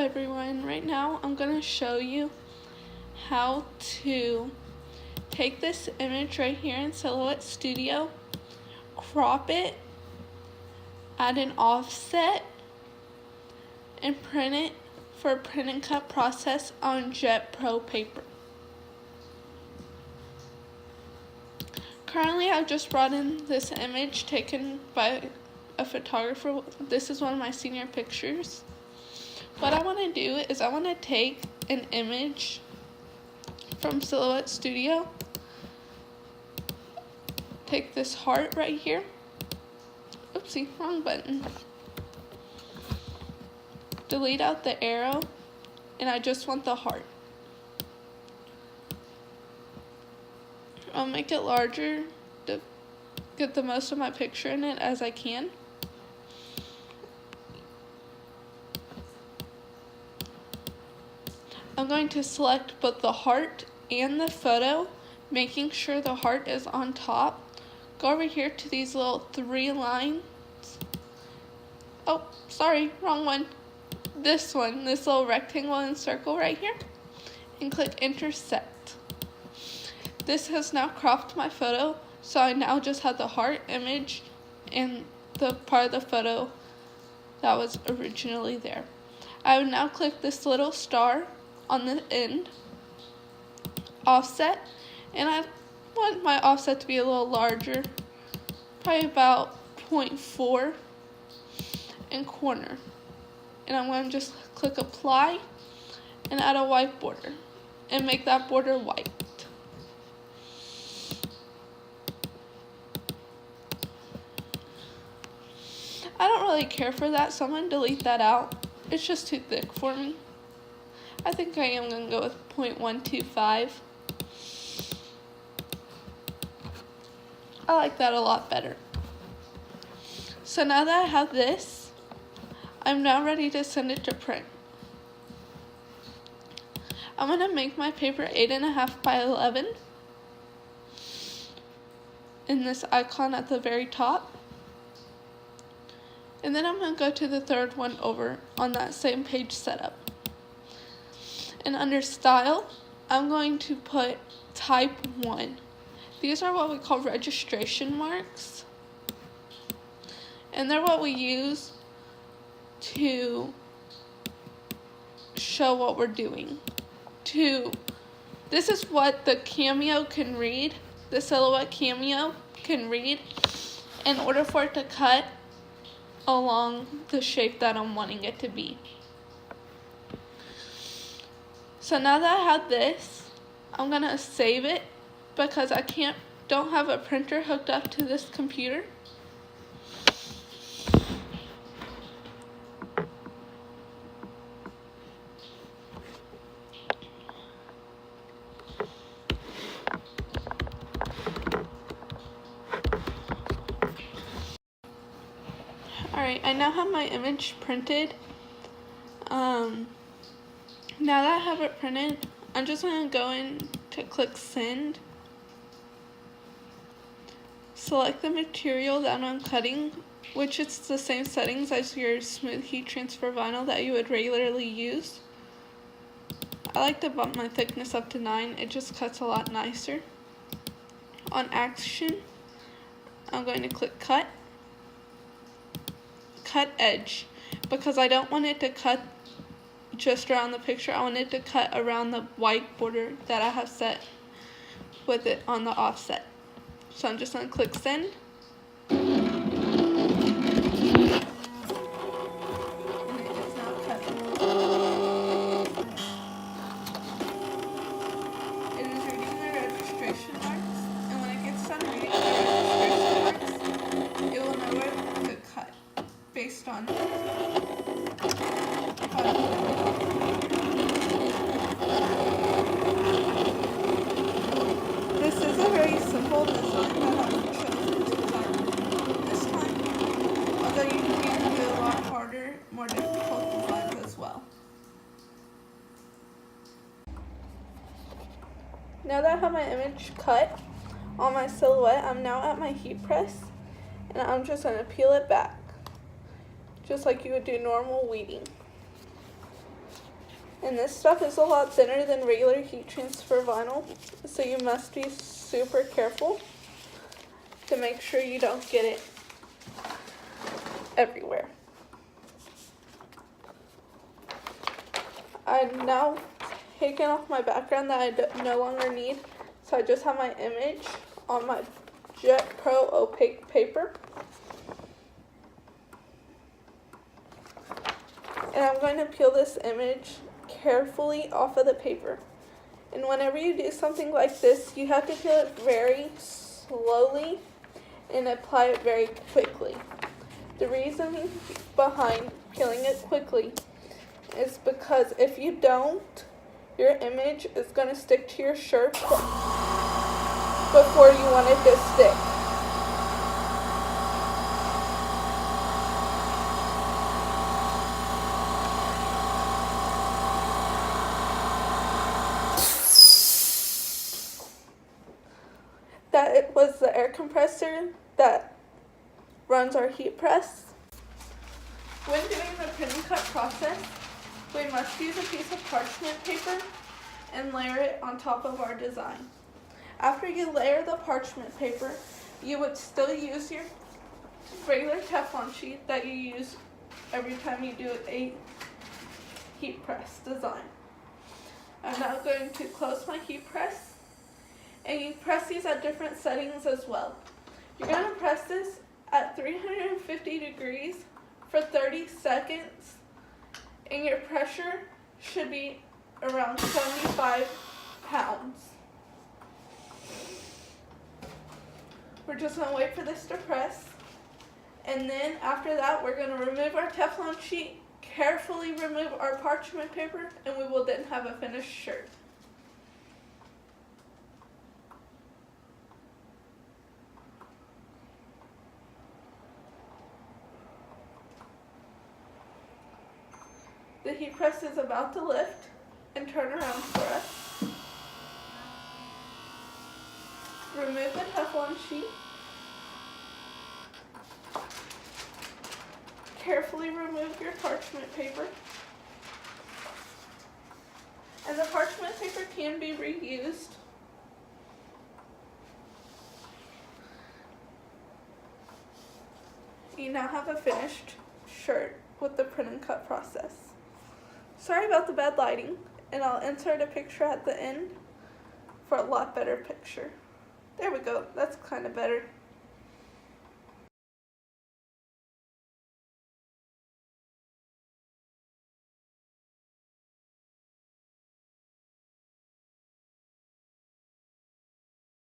everyone, right now I'm going to show you how to take this image right here in Silhouette Studio, crop it, add an offset, and print it for a print and cut process on Jet Pro paper. Currently I've just brought in this image taken by a photographer. This is one of my senior pictures. What I want to do is I want to take an image from Silhouette Studio, take this heart right here, oopsie, wrong button, delete out the arrow, and I just want the heart. I'll make it larger to get the most of my picture in it as I can. I'm going to select both the heart and the photo, making sure the heart is on top. Go over here to these little 3 lines. Oh, sorry, wrong one. This one, this little rectangle and circle right here, and click intersect. This has now cropped my photo, so I now just have the heart image and the part of the photo that was originally there. I would now click this little star on the end, offset, and I want my offset to be a little larger, probably about 0.4 and corner. And I'm going to just click apply and add a white border and make that border white. I don't really care for that, so I'm going to delete that out. It's just too thick for me. I think I am going to go with 0.125. I like that a lot better. So now that I have this, I'm now ready to send it to print. I'm going to make my paper 8.5 by 11 in this icon at the very top. And then I'm going to go to the third one over on that same page setup. And under style, I'm going to put type 1. These are what we call registration marks. And they're what we use to show what we're doing. This is what the Cameo can read, the Silhouette Cameo can read in order for it to cut along the shape that I'm wanting it to be. So now that I have this, I'm gonna save it because I don't have a printer hooked up to this computer. Alright, I now have my image printed. Now that I have it printed, I'm just going to go in to click send. Select the material that I'm cutting, which is the same settings as your smooth heat transfer vinyl that you would regularly use. I like to bump my thickness up to 9, it just cuts a lot nicer. On action, I'm going to click cut edge, because I don't want it to cut just around the picture. I want it to cut around the white border that I have set with it on the offset. So I'm just going to click send. And it is now cut. It is reading my registration marks, and when it gets done reading my registration marks, it will know where to cut based on This is a very simple design that I've chosen to cut this time, although you can do a lot harder, more difficult designs as well. Now that I have my image cut on my silhouette, I'm now at my heat press, and I'm just going to peel it back, just like you would do normal weeding. And this stuff is a lot thinner than regular heat transfer vinyl, so you must be super careful to make sure you don't get it everywhere. I've now taken off my background that I no longer need, so I just have my image on my Jet Pro opaque paper. And I'm going to peel this image carefully off of the paper. And whenever you do something like this, you have to peel it very slowly and apply it very quickly. The reason behind peeling it quickly is because if you don't, your image is going to stick to your shirt before you want it to stick. That it was the air compressor that runs our heat press. When doing the print and cut process, we must use a piece of parchment paper and layer it on top of our design. After you layer the parchment paper, you would still use your regular Teflon sheet that you use every time you do a heat press design. I'm now going to close my heat press, and you press these at different settings as well. You're going to press this at 350 degrees for 30 seconds, and your pressure should be around 75 pounds. We're just going to wait for this to press, and then after that we're going to remove our Teflon sheet, carefully remove our parchment paper, and we will then have a finished shirt. The heat press is about to lift and turn around for us. Remove the Teflon sheet. Carefully remove your parchment paper. And the parchment paper can be reused. You now have a finished shirt with the print and cut process. Sorry about the bad lighting, and I'll insert a picture at the end for a lot better picture. There we go, that's kind of better.